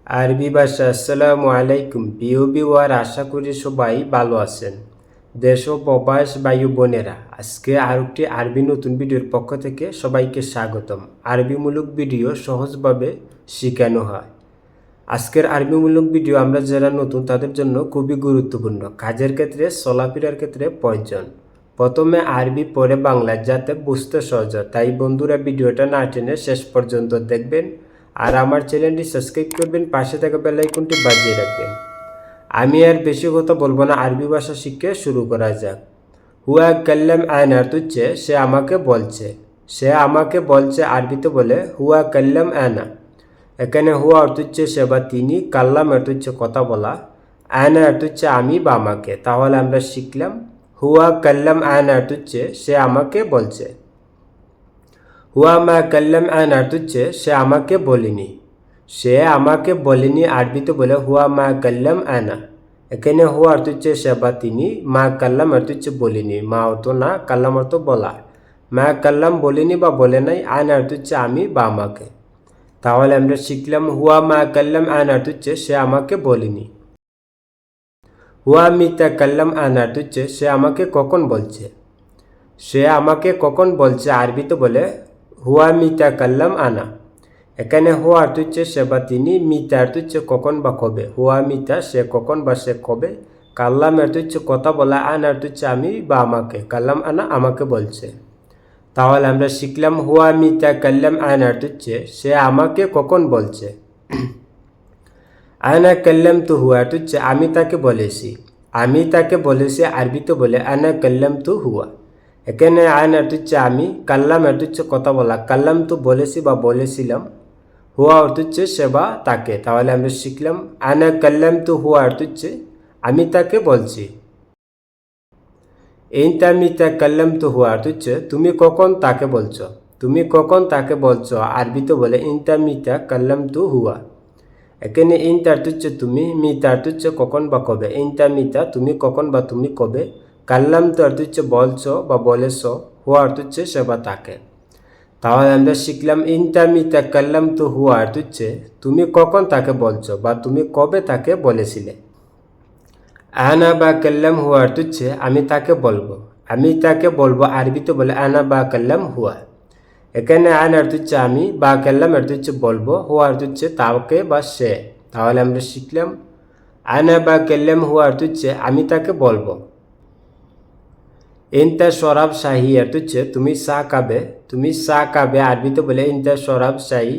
আরবি ভাষা আসসালামু আলাইকুম প্রিয় ভিউয়ার, আশা করি সবাই ভালো আছেন। দেশ ও প্রবাস ভাই বোনেরা, আজকে আরেকটি আরবি নতুন ভিডিওর পক্ষ থেকে সবাইকে স্বাগতম। আরবিমূলক ভিডিও সহজভাবে শেখানো হয়। আজকের আরবিমূলক ভিডিও আমরা যারা নতুন তাদের জন্য খুবই গুরুত্বপূর্ণ, কাজের ক্ষেত্রে চলাফেরার ক্ষেত্রে প্রয়োজন। প্রথমে আরবি পরে বাংলা, যাতে বুঝতে সহজ হয়। তাই বন্ধুরা, ভিডিওটা না টেনে শেষ পর্যন্ত দেখবেন আর আমার চ্যানেলটি সাবস্ক্রাইব করবেন, পাশে থাকা বেল আইকনটি বাজিয়ে রাখবেন। আমি আর বেশি কথা বলবো না, আরবি ভাষা শিখে শুরু করা যাক। হুয়া কাল্লাম আনা অর্থ হচ্ছে সে আমাকে বলছে। সে আমাকে বলছে আরবিতে বলে হুয়া কাল্লাম আনা। এখানে হুয়া অর্থ হচ্ছে সে বা তিনি, কাল্লাম অর্থ হচ্ছে কথা বলা, আনা অর্থ হচ্ছে আমি বা আমাকে। তাহলে আমরা শিখলাম হুয়া কাল্লাম আনা অর্থ হচ্ছে সে আমাকে বলছে। হুয়া মা কাল্লাম আনা অর্থ হচ্ছে সে আমাকে বলেনি। সে আমাকে বলেনি আরবিতে বলে হুয়া মা কাল্লাম আনা। এখানে হুয়া অর্থ হচ্ছে সে বা তিনি, মা কাল্লাম অর্থ হচ্ছে বলিনি, মা অর্থ না, কাল্লাম অর্থ বলা। মা কাল্লাম বলিনি বা বলে নাই, আনা অর্থ হচ্ছে আমি বা আমাকে। তাহলে আমরা শিখলাম হুয়া মা কাল্লাম আনা অর্থ হচ্ছে সে আমাকে বলেনি। হুয়া মিতা কাল্লাম আনা অর্থ হচ্ছে সে আমাকে কখন বলছে। সে আমাকে কখন বলছে আরবিতে বলে হুয়া মিতা কাল্লাম আনা। এখানে হুয়া অর্থ হচ্ছে সে বা তিনি, মিতা অর্থ হচ্ছে কখন বা কবে। হুয়া মিতা সে কখন বা সে কবে, কাল্লাম অর্থ হচ্ছে কথা বলা, আনা অর্থ হচ্ছে আমি বা আমাকে, কাল্লাম আনা আমাকে বলছে। তাহলে আমরা শিখলাম হুয়া মিতা কাল্লাম আনা অর্থ হচ্ছে সে আমাকে কখন বলছে। আনা কাল্লাম তু হুয়া অর্থ হচ্ছে আমি তাকে বলেছি। আমি তাকে বলেছি আরবিতে বলে আনা কাল্লাম তু হুয়া। এখানে আনা অর্থ হচ্ছে আমি, কাল্লাম অর্থ হচ্ছে কথা বলা, কাল্লাম তু বলেছি বা বলেছিলাম, হুয়া অর্থ হচ্ছে সে বা তাকে। তাহলে আমরা শিখলাম আনা কাল্লাম তু হুয়া অর্থ হচ্ছে আমি তাকে বলছি। ইনতা মিতা কাল্লাম তু হুয়া অর্থ হচ্ছে তুমি কখন তাকে বলছো। তুমি কখন তাকে বলছো আরবিতে বলে ইনতা মিতা কাল্লাম তু হুয়া। এখানে ইনতা অর্থ হচ্ছে তুমি, মিতা অর্থ হচ্ছে কখন বা কবে। ইনতা মিতা তুমি কখন বা তুমি কবে, কাল্লাম তো অর্থ হচ্ছে বলছো বা বলেছ, হুয়া অর্থ হচ্ছে সে বা তাকে। তাহলে আমরা শিখলাম ইনতা মিতা কাল্লাম তো হুয়া অর্থ হচ্ছে তুমি কখন তাকে বলছো বা তুমি কবে তাকে বলেছিলে। আনা বা কাল্লাম হুয়া অর্থ হচ্ছে আমি তাকে বলবো। আমি তাকে বলবো আরবিতে বলে আনা বা কাল্লাম হুয়া। এখানে আনা অর্থ হচ্ছে আমি, বা কাল্লাম অর্থ হচ্ছে বলবো, হুয়া অর্থ হচ্ছে তাকে বা সে। তাহলে আমরা শিখলাম আনা বা কাল্লাম হুয়া অর্থ হচ্ছে আমি তাকে বলবো। ইনতা শরাব শাহি অর্থ হচ্ছে তুমি চা খাবে। তুমি চা খাবে আরবিতে বলে ইনতা শরাব শাহি।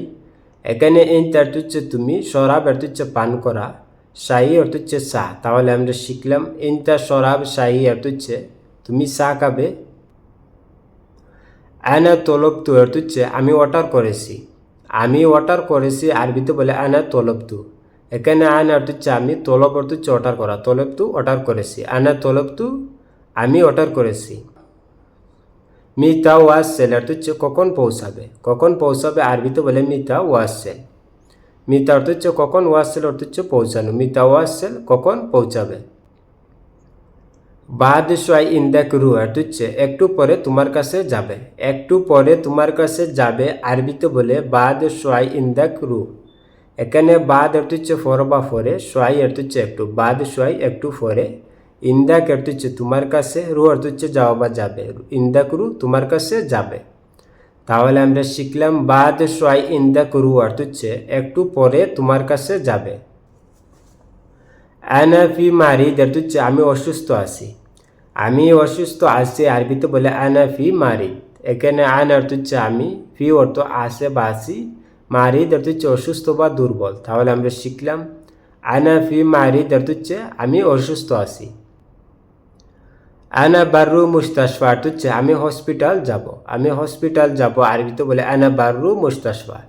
এখানে ইনতা অর্থ হচ্ছে তুমি, শরাব অর্থ হচ্ছে পান করা, শাহি অর্থ হচ্ছে চা। তাহলে আমরা শিখলাম ইনতা শরাব শাহি অর্থ হচ্ছে তুমি চা খাবে। আনা তলবতু অর্থ হচ্ছে আমি অর্ডার করেছি। আমি অর্ডার করেছি আরবিতে বলে আনা তলবতু। এখানে আনা অর্থ হচ্ছে আমি, তলব অর্থ হচ্ছে অর্ডার করা, তলবতু অর্ডার করেছি, আনা তলবতু আমি অর্ডার করেছি। মিতা ওয়াসেল অর্থ হচ্ছে কখন পৌঁছাবে। কখন পৌঁছাবে আরবিতে বলে মিতা ওয়াসেল। মিতা অর্থ হচ্ছে কখন, ওয়াসেল অর্থ হচ্ছে পৌঁছানো। মিতা ওয়াসেল কখন পৌঁছাবে। বাদ সোয়াই ইন্দাক রু অর্থ হচ্ছে একটু পরে তোমার কাছে যাবে। একটু পরে তোমার কাছে যাবে আরবিতে বলে বাদ সোয়াই ইন্দাক রু। এখানে বাদ অর্থ হচ্ছে ফর বা ফরে, সোয়াই অর্থ হচ্ছে একটু, বাদ সোয়াই একটু পরে, ইন্দাক অর্থ হচ্ছে তোমার কাছে, রু অর্থ হচ্ছে যাওয়া বা যাবে, ইন্দাক রু তোমার কাছে যাবে। তাহলে আমরা শিখলাম বাদ সোয়াই ইন্দাক রু অর্থ হচ্ছে একটু পরে তোমার কাছে যাবে। আনা ফি মারিদ অর্থ হচ্ছে আমি অসুস্থ আছি। আমি অসুস্থ আছি আরবিতে বলে আনা ফি মারিদ। এখানে আন অর্থ হচ্ছে আমি, ফি অর্থ আছে বা আছি, মারিদ অর্থ হচ্ছে অসুস্থ বা দুর্বল। তাহলে আমরা শিখলাম আনা ফি মারিদ অর্থ হচ্ছে আমি অসুস্থ আছি। আনা বাররু মুস্তাশফা অর্থ হচ্ছে আমি হসপিটাল যাব। আমি হসপিটাল যাব আরবিতে বলে আনা বাররু মুস্তাশফা।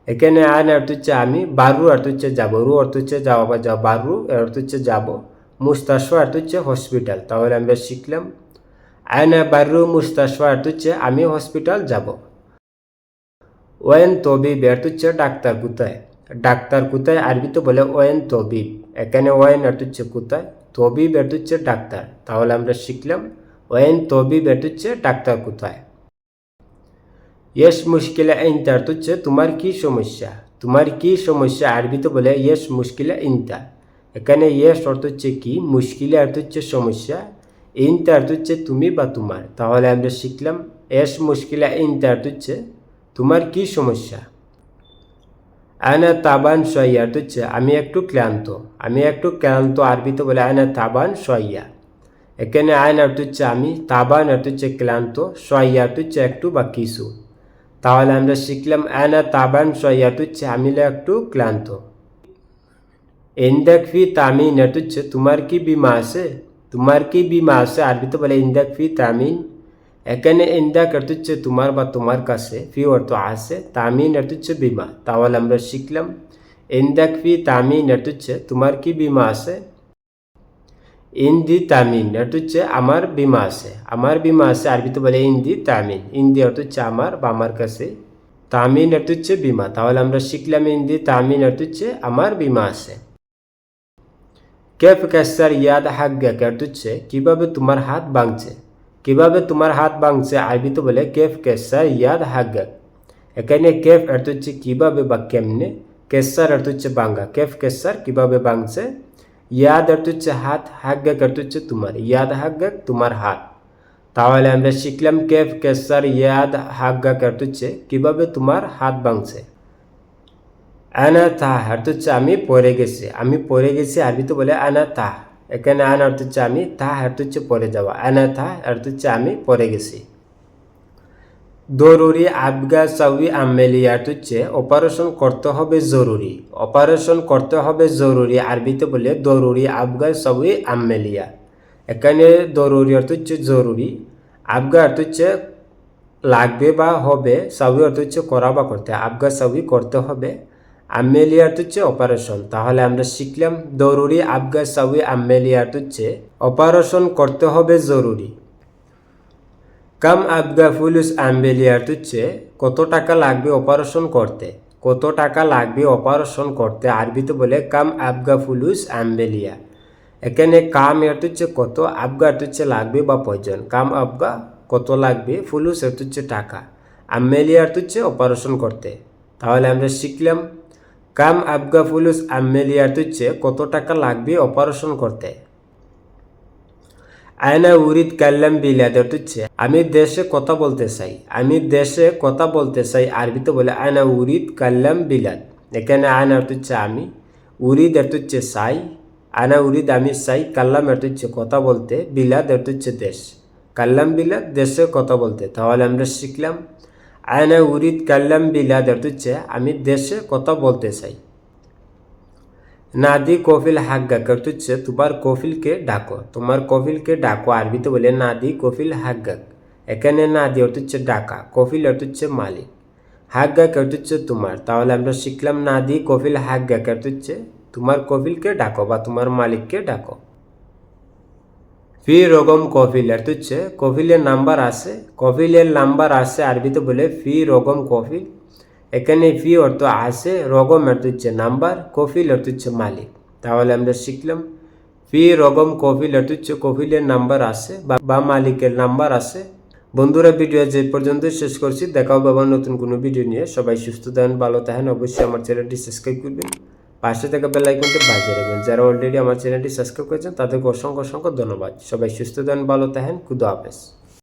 এখানে আন অর্থ হচ্ছে আমি, বাররু অর্থ হচ্ছে যাব, রু অর্থ হচ্ছে যাওয়া বা যাও, বাররু অর্থ হচ্ছে যাব, মুস্তাশফা অর্থ হচ্ছে হসপিটাল। তাহলে আমরা শিখলাম আনা বাররু মুস্তাশফা অর্থ হচ্ছে আমি হসপিটাল যাব। ওয়েন তবিব অর্থ হচ্ছে ডাক্তার কোথায়। ডাক্তার কোথায় আরবিতে বলে ওয়েন তবিব। এখানে ওয়েন অর্থ হচ্ছে কোথায়, তবিব অর্থ হচ্ছে ডাক্তার। তাহলে আমরা শিখলাম ওয়েন তবিব অর্থ হচ্ছে ডাক্তার কোথায়। ইয়েস মুশকিলা ইনতা অর্থ হচ্ছে তোমার কি সমস্যা। তোমার কি সমস্যা আরবিতে বলে ইয়েস মুশকিলা ইনতা। এখানে ইয়েস অর্থ হচ্ছে কি, মুশকিলা অর্থ হচ্ছে সমস্যা, ইনতা অর্থ হচ্ছে তুমি বা তোমার। তাহলে আমরা শিখলাম এস মুশকিলা ইনতা অর্থ হচ্ছে তোমার কি সমস্যা। আনা তাবান শোয়া অর্থ হচ্ছে আমি একটু ক্লান্ত। আমি একটু ক্লান্ত আরবিতে বলে আনা তাবান শোয়া। এখানে আইন অর্থ হচ্ছে আমি, তাবান অর্থ হচ্ছে ক্লান্ত, শোয়া অর্থ হচ্ছে একটু বা কিছু। তাহলে আমরা শিখলাম আনা তাবান শোয়া অর্থ হচ্ছে আমি একটু ক্লান্ত। ইনদাক ফি তামিন অর্থ হচ্ছে তোমার কি বিমা আছে। তোমার কি বিমা আছে আরবিতে বলে ইনদাক ফি তামিন। এখানে ইনদাক অর্থ হচ্ছে তোমার বা তোমার কাছে, ফি অর্থ আছে, তামিন অর্থ হচ্ছে বিমা। তাহলে আমরা শিখলাম ইনদাক ফি তামিন অর্থ হচ্ছে তোমার কি বিমা আছে। ইন্দি তামিন অর্থ হচ্ছে আমার বিমা আছে। আমার বিমা আছে আরবিতে বলে ইন্দি তামিন। ইন্দি অর্থ হচ্ছে আমার বা আমার কাছে, তামিন অর্থ হচ্ছে বিমা। তাহলে আমরা শিখলাম ইন্দি তামিন অর্থ হচ্ছে আমার বিমা আছে। কেফ কাসার ইয়াদ হাগ্গাক অর্থ হচ্ছে কিভাবে তোমার হাত ভাঙছে। কিভাবে তোমার হাত ভাঙছে আরবিতে বলে কেফ কাসার ইয়াদ হাগ্গাক। এখানে কেফ অর্থ হচ্ছে কিভাবে বা কেমনে, কেসার অর্থ হচ্ছে ভাঙ্গা। কেফ কেসার কিভাবে ভাঙছে, ইয়াদ অর্থ হচ্ছে হাত, হাগ্গাক অর্থ হচ্ছে তোমার, ইয়াদ হাগ্গাক তোমার হাত। তাহলে আমরা শিখলাম কেফ কেসার ইয়াদ হাগ্গাক অর্থ হচ্ছে কিভাবে তোমার হাত ভাঙছে। আনা তাহ অর্থ হচ্ছে আমি পড়ে গেছি। আমি পড়ে গেছি আরবিতে বলে আনা তাহ। এখানে আনা অর্থ হচ্ছে আমি, তাহ অর্থ হচ্ছে পড়ে যাওয়া। আনা তাহ অর্থ হচ্ছে আমি পড়ে গেছি। জরুরি আবগা সাউই আমেলিয়া অর্থ হচ্ছে অপারেশন করতে হবে জরুরি। অপারেশন করতে হবে জরুরি আরবিতে বলে জরুরি আবগা সাউই আমেলিয়া। এখানে জরুরি অর্থ হচ্ছে জরুরি, আবগা অর্থ হচ্ছে লাগবে বা হবে, সাউই অর্থ হচ্ছে করা বা করতে। আবগা সাউই করতে হবে, আমেলিয়া অর্থ হচ্ছে অপারেশন। তাহলে আমরা শিখলাম জরুরি আবগা সাউই আমেলিয়া অর্থ হচ্ছে অপারেশন করতে হবে জরুরি। কাম আবগা ফুলুস আম্বেলিয়া অর্থ হচ্ছে কত টাকা লাগবে অপারেশন করতে। কত টাকা লাগবে অপারেশন করতে আরবিতে বলে কাম আবগা ফুলুস আম্বেলিয়া। এখানে কাম অর্থ হচ্ছে কত, আবগা অর্থ হচ্ছে লাগবে বা প্রয়োজন। কাম আবগা কত লাগবে, ফুলুস অর্থ হচ্ছে টাকা, আম্বেলিয়া অর্থ হচ্ছে অপারেশন করতে। তাহলে আমরা শিখলাম কাম আবগা ফুলুস আম্বেলিয়া অর্থ হচ্ছে কত টাকা লাগবে অপারেশন করতে। আয়না উরিদ কাল্লাম বিলাদ অর্থ হচ্ছে আমি দেশে কথা বলতে চাই। আমি দেশে কথা বলতে চাই আরবিতে বলে আয়না উরিদ কাল্লাম বিলাদ। এখানে আয়না অর্থ হচ্ছে আমি, উরিদ অর্থ হচ্ছে চাই, আয়না উরিদ আমি চাই, কাল্লাম অর্থ হচ্ছে কথা বলতে, বিলাদ অর্থ হচ্ছে দেশ। কাল্লাম বিলাদ দেশে কথা বলতে। তাহলে আমরা শিখলাম আয়না উরিদ কাল্লাম বিলাদ অর্থ হচ্ছে আমি দেশে কথা বলতে চাই। নাদি কফিল হাগ্গাক অর্থ হচ্ছে তোমার কফিলকে ডাকো। তোমার কফিলকে ডাকো আরবিতে বলে নাদি কফিল হাগ্গাক। এখানে নাদি অর্থ হচ্ছে ডাকা, কফিল অর্থ হচ্ছে মালিক, হাগ্গাক অর্থ হচ্ছে তোমার। তাহলে আমরা শিখলাম নাদি কফিল হাগ্গাক অর্থ হচ্ছে তোমার কফিলকে ডাকো বা তোমার মালিককে ডাকো। ফি রকম কফিল অর্থ হচ্ছে কফিলের নাম্বার আছে। কফিলের নাম্বার আছে আরবিতে বলে ফি রকম কফিল। এখানে ফি অর্থ আছে, রকম অর্থ হচ্ছে নাম্বার, কফিল অর্থ হচ্ছে মালিক। তাহলে আমরা শিখলাম ফি রকম কফিল অর্থ হচ্ছে কফিলের নাম্বার আছে বা মালিকের নাম্বার আছে। বন্ধুরা ভিডিও যে পর্যন্ত শেষ করছি, দেখা হবে আবার নতুন কোনো ভিডিও নিয়ে। সবাই সুস্থ থাকেন, ভালো থাকেন। অবশ্যই আমার চ্যানেলটি সাবস্ক্রাইব করবেন, পাশে থাকা বেল আইকনটি বাজিয়ে রাখবেন। যারা অলরেডি আমার চ্যানেলটি সাবস্ক্রাইব করেছেন তাদেরকে অসংখ্য অসংখ্য ধন্যবাদ। সবাই সুস্থ থাকেন, ভালো থাকেন। খুদা হাফেজ।